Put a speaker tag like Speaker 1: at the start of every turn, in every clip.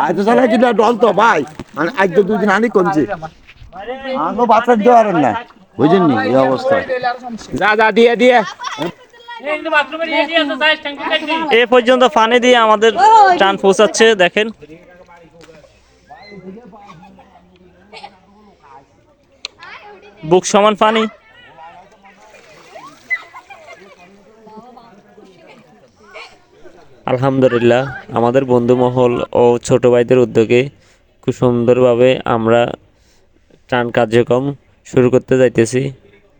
Speaker 1: আজ তো সালা কিনা ডল তো ভাই মানে আজ তো দুদিন আনি কমছে আনো বাচ্চা দিতে পারেন না বুঝেন নি এই অবস্থা
Speaker 2: যা যা দিয়ে দিয়ে এ পর্যন্ত পানি দিয়ে আমাদের টান পৌঁছাচ্ছে দেখেন বুক সমান পানি আলহামদুলিল্লাহ আমাদের বন্ধু মহল ও ছোট ভাইদের উদ্যোগে খুব সুন্দরভাবে আমরা ত্রাণ কার্যক্রম শুরু করতে যাইতেছি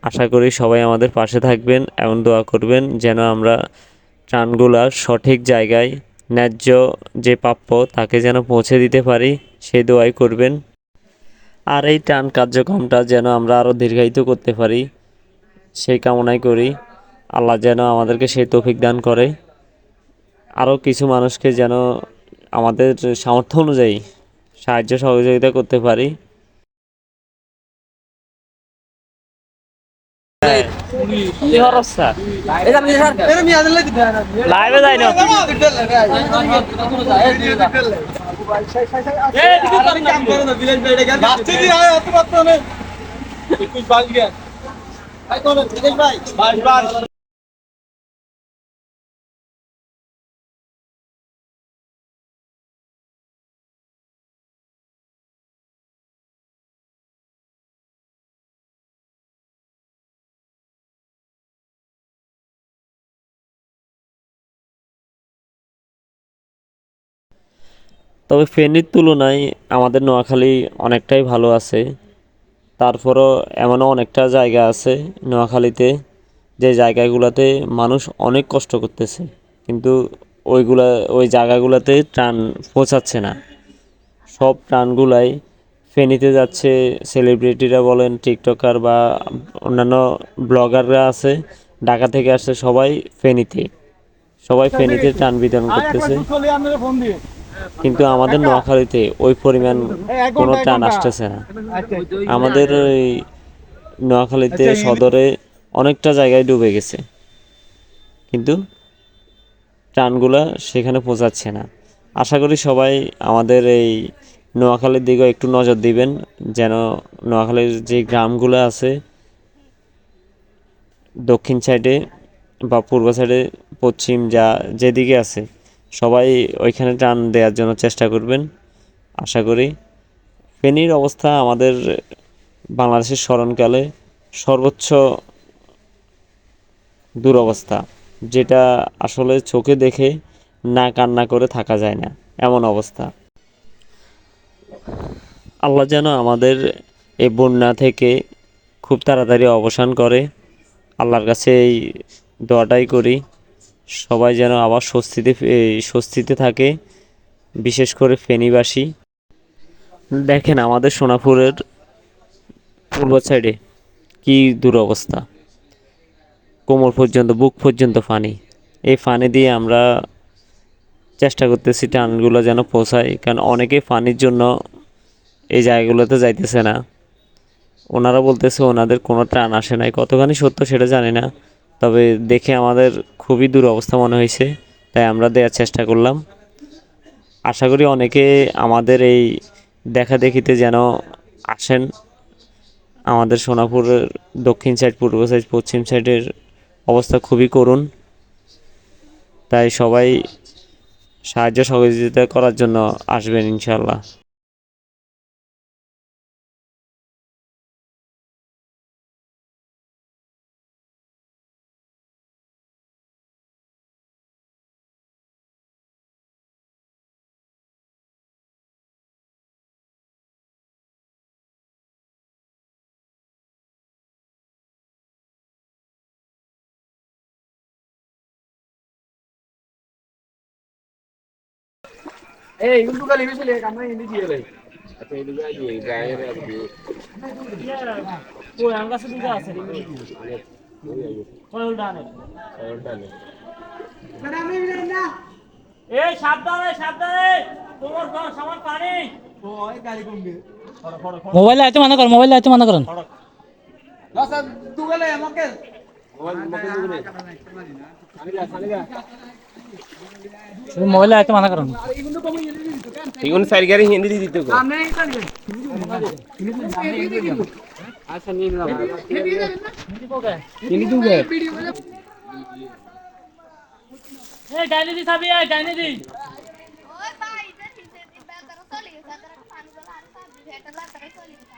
Speaker 2: আশা করি সবাই আমাদের পাশে থাকবেন এবং দোয়া করবেন যেন আমরা ত্রাণগুলা সঠিক জায়গায় ন্যায্য যে প্রাপ্য তাকে যেন পৌঁছে দিতে পারি সেই দোয়াই করবেন আর এই ত্রাণ কার্যক্রমটা যেন আমরা আরও দীর্ঘায়িত করতে পারি সেই কামনাই করি আল্লাহ যেন আমাদেরকে সেই তৌফিক দান করে আরও কিছু মানুষকে যেন আমাদের সামর্থ্য অনুযায়ী সাহায্য সহযোগিতা করতে পারি লাইভে যাই না তবে ফেনীর তুলনায় আমাদের নোয়াখালী অনেকটাই ভালো আছে তারপরও এমনও অনেকটা জায়গা আছে নোয়াখালীতে যে জায়গাগুলোতে মানুষ অনেক কষ্ট করতেছে কিন্তু ওই জায়গাগুলোতে ত্রাণ পৌঁছাচ্ছে না সব ত্রাণগুলাই ফেনীতে যাচ্ছে সেলিব্রিটিরা বলেন টিকটকার বা অন্যান্য ব্লগাররা আছে ঢাকা থেকে আসছে সবাই ফেনীতে ত্রাণ বিতরণ করতেছে কিন্তু আমাদের নোয়াখালীতে ওই পরিমাণ কোনো ত্রাণ আসতেছে না আমাদের ওই নোয়াখালীতে সদরে অনেকটা জায়গায় ডুবে গেছে কিন্তু ত্রাণগুলা সেখানে পৌঁছাচ্ছে না আশা করি সবাই আমাদের এই নোয়াখালীর দিকেও একটু নজর দিবেন যেন নোয়াখালীর যে গ্রামগুলো আছে দক্ষিণ সাইডে বা পূর্ব সাইডে পশ্চিম যেদিকে আছে সবাই ওইখানে টান দেওয়ার জন্য চেষ্টা করবেন আশা করি ফেনীর অবস্থা আমাদের বাংলাদেশের স্মরণকালে সর্বোচ্চ দুরবস্থা যেটা আসলে চোখে দেখে না কান্না করে থাকা যায় না এমন অবস্থা আল্লাহ যেন আমাদের এই বন্যা থেকে খুব তাড়াতাড়ি অবসান করে আল্লাহর কাছে এই দোয়াটাই করি সবাই যেন আবার স্বস্তিতে থাকে বিশেষ করে ফেনীবাসী দেখেন আমাদের সোনাপুরের পূর্ব সাইডে কি দুরবস্থা কোমর পর্যন্ত বুক পর্যন্ত পানি এই পানি দিয়ে আমরা চেষ্টা করতেছি ত্রাণগুলো যেন পৌঁছায় কারণ অনেকে পানির জন্য এই জায়গাগুলোতে যাইতেছে না ওনারা বলতেছে ওনাদের কোনো ত্রাণ আসে নাই কতখানি সত্য সেটা জানি না তবে দেখে আমাদের খুবই দুরবস্থা মনে হয়েছে তাই আমরা দেওয়ার চেষ্টা করলাম আশা করি অনেকে আমাদের এই দেখা দেখিতে যেন আসেন আমাদের সোনাপুরের দক্ষিণ সাইড পূর্ব সাইড পশ্চিম সাইডের অবস্থা খুবই করুণ তাই সবাই সাহায্য সহযোগিতা করার জন্য আসবেন ইনশাল্লাহ
Speaker 3: এই কিন্তু গালি বেশি আমরা হিন্দি দিয়ে ভাই আচ্ছা এই দিকে আইয়ে গায়ের আপনি
Speaker 2: ওই আমরা শুধু যা আছে কয়ল ডানে এই সাবধানে তোমার সামান পানি ওই গাড়ি কমবে
Speaker 4: মোবাইল আইতে মানা করেন
Speaker 3: লাসা দুগলে আমাকে মোবাইল দুগলে আমি যা
Speaker 4: মোবাইলে আইতে মানা করেন।
Speaker 3: এখন সাইগারি হিন্দি দিতে কো আচ্ছা নিয়ে নিলাম হিন্দি দুগে
Speaker 4: এই ডাইনি দি চাবি এই ডাইনি দি
Speaker 5: ওই ভাই ইধর হিসে দি বেতারা চলে গেছে তারা পানি বলা আর সব ভেটা লাতারে চলে গেছে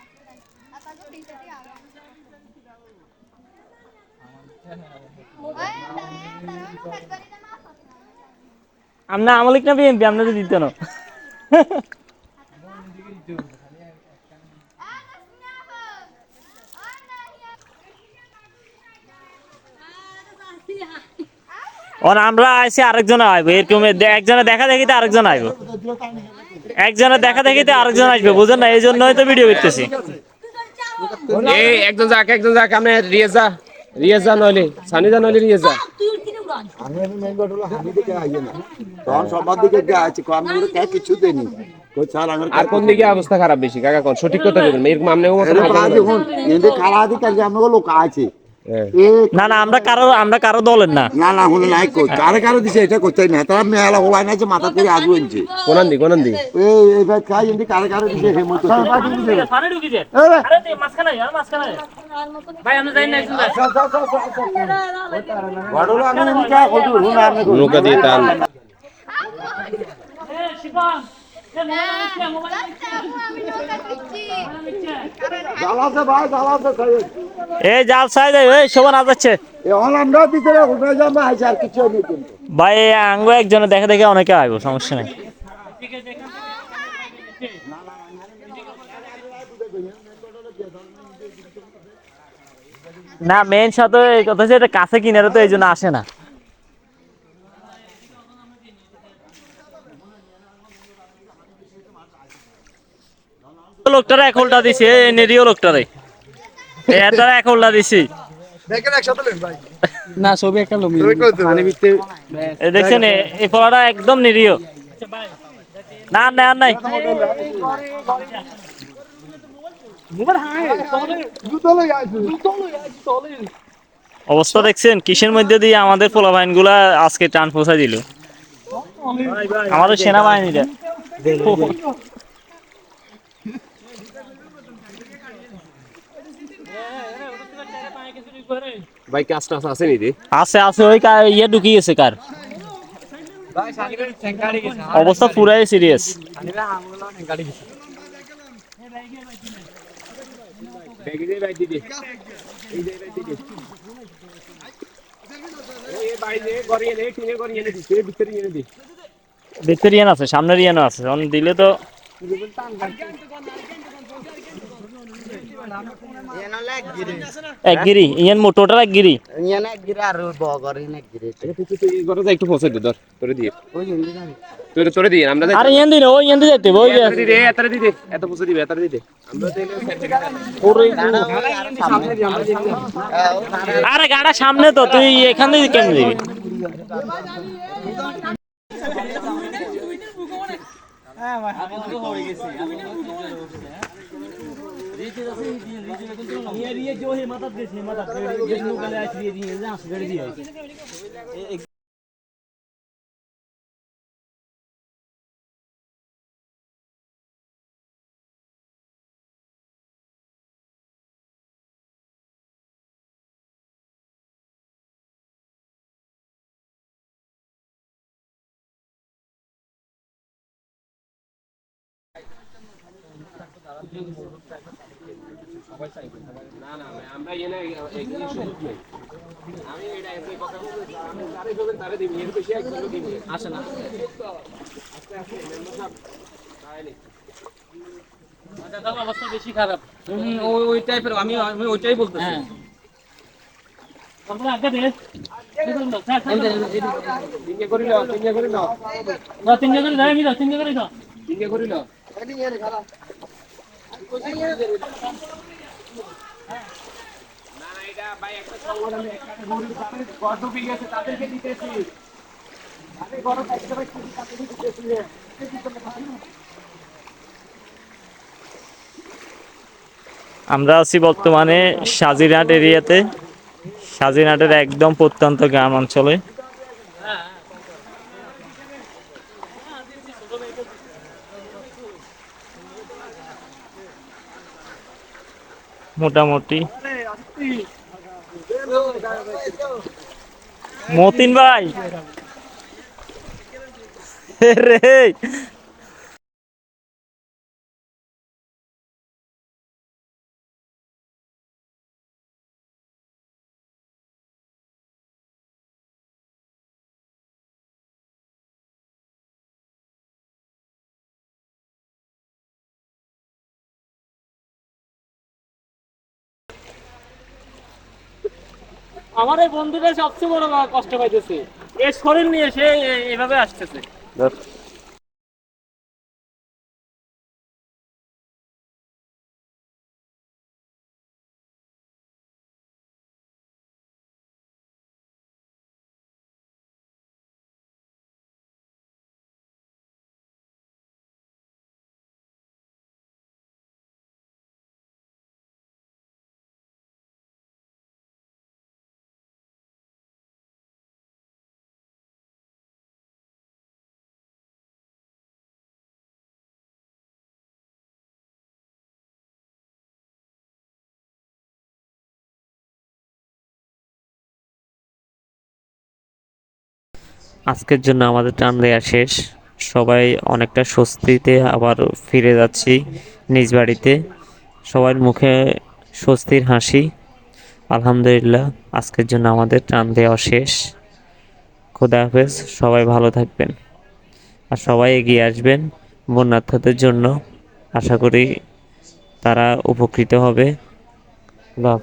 Speaker 5: আপা তো হিসে দি আলো ওই তারা নো কাজ করি না মাফ
Speaker 2: আমরা আমলিক না বিএনপি আমরা দিত না ওর আমরা আইছি আরেকজন আইবো এরকম একজনে দেখা দেখিতে আরেকজন আইবো একজনে দেখা দেখিতে আরেকজন আসবে বুঝেন না এই জন্যই তো ভিডিও করতেছি
Speaker 3: এই একজন যাক আমরা রিয়াজা রিয়াজা নইলে সানিজা নইলে রিয়াজা
Speaker 1: আমি মেন গটল হানি দিকে আইয়ে না তখন সবার দিকে গিয়ে আছে আমি ওরে কে কিছু দেনি কই স্যার আমার
Speaker 3: আর কোন দিকে অবস্থা খারাপ বেশি কাকা কোন সঠিক কথা বলবেন এরকম আমনেও মত
Speaker 1: দেখুন এতে খালা দিকে আমাকে লোক আছে
Speaker 2: না না আমরা কারো দলের না
Speaker 1: না না হলো নাই কই কারে দিছে এটা কইতাই না তারা মেলা হলাই না যে মাথা করে আজু আনছে
Speaker 3: কোনান দি
Speaker 1: এই ভাই খাই এndi কারে দিছে হে মতো
Speaker 4: ফানে ঢুকি দে আরে দে মাঝখানে আর মাঝখানে ভাই আমরা যাই না একজন
Speaker 1: বড়লো আমি এমনি কা কইছি হুন আপনি
Speaker 3: নৌকা দিয়ে টান
Speaker 4: এ শিবা এ মোবাইল
Speaker 5: আমি নৌকা দিচ্ছি
Speaker 1: জ্বালাছে ভাই জ্বালাছে খাই
Speaker 2: এই জাল সাই দেয় এই শোভন আজাচ্ছে
Speaker 1: এ হল আমরা ভিতরে উঠে যাবো আইছে আর কিছু নেই কিন্তু
Speaker 2: ভাই আঙ্গ একজনে দেখা দেখে অনেকে আইবো সমস্যা নেই না মেন সাথে এই কথা হচ্ছে এটা কাছে কিনারে তো এই জন্য আসে না লোকটারা এক হোল্ডা দিছে নেরিও লোকটারে এটারা এক হোল্ডা দিছি
Speaker 4: না ছবি একটা লমি
Speaker 2: দেখছেন এই ফলাটা একদম নিরীহ না না আর নাই অবস্থা দেখছেন কিসের মধ্যে দিয়ে আমাদের পোলাবাহিনী গুলা আজকে টান পৌঁছা দিল আমাদের সেনাবাহিনীরা
Speaker 3: ভাই কাজটা আছে নি রে
Speaker 2: আছে ওই ইয়ে ঢুকিয়ে গেছে কার অবস্থা পুরাই সিরিয়াস
Speaker 3: ব্যাগে দে ভাই দিদি এই দে ভাই দিদি এই ভাই দে গড়িয়ে নে টিনে গড়িয়ে নে দিছে ভিতরে এনে দি
Speaker 2: ভিতরে ইয়ান আছে সামনের ইয়ান আছে অন দিলে তো এক গিরি ইয়ান মোটোটার এক গিরি
Speaker 6: ইয়ানে এক গিরে আর বগর ইনে এক গিরে
Speaker 3: এই গড়া একটু পৌঁছে দে ধর তোরে দিয়ে তোরে দিয়ে আমরা
Speaker 2: আরে ইয়ান দিন ওই ইয়ান দিতে ওই
Speaker 3: দিদি এতরে দিদি এত পৌঁছে দিবে এতরে দিদি আমরা
Speaker 2: আরে গাড়া সামনে তো তুই এখান থেকে কেমনে দিবি
Speaker 3: না না আমরা এনে এগুলি সুযোগ নেই আমি এটা এত কথা বলছি আমি যারে করবেন তারে দিবি এর বেশি একজন দিবি আসে না আস্তে আস্তে মেম্বার সাহেব তাইলে
Speaker 4: দাদা অবস্থা বেশি খারাপ
Speaker 3: ওই টাইপের আমি ওইটাই বলতেছি
Speaker 4: হ্যাঁ আমরা আগে দে
Speaker 3: তিনকে করিল
Speaker 4: তিনজন করে দাও আমি দাও তিনজন করে দাও
Speaker 3: তিনকে করিল না না এটা ভাই একটা সংগঠনে একটা গরিব তাদের ঘর ডুবে গেছে তাদেরকে দিতেছি তাদের ঘর থাকতে ভাই তাদেরকে দিতেছি
Speaker 2: আমরা আছি বর্তমানে সাজিরহাট এরিয়াতে সাজিরহাটের একদম প্রত্যন্ত গ্রাম অঞ্চলে
Speaker 4: মোটামুটি মতিন ভাই রে আমার এই বন্ধুটা সবচেয়ে বড় কষ্ট পাইতেছে এর শরীর নিয়ে সে এভাবে আসতেছে
Speaker 2: আজকের জন্য আমাদের টান দেয়া শেষ। সবাই অনেকটা স্বস্তিতে আবার ফিরে যাচ্ছি নিজ বাড়িতে। সবার মুখে স্বস্তির হাসি। আলহামদুলিল্লাহ, আজকের জন্য আমাদের টান দেওয়া শেষ। খোদা হাফেজ, সবাই ভালো থাকবেন আর সবাই এগিয়ে আসবেন বন্যার্থদের জন্য। আশা করি তারা উপকৃত হবে। খোদা হাফেজ।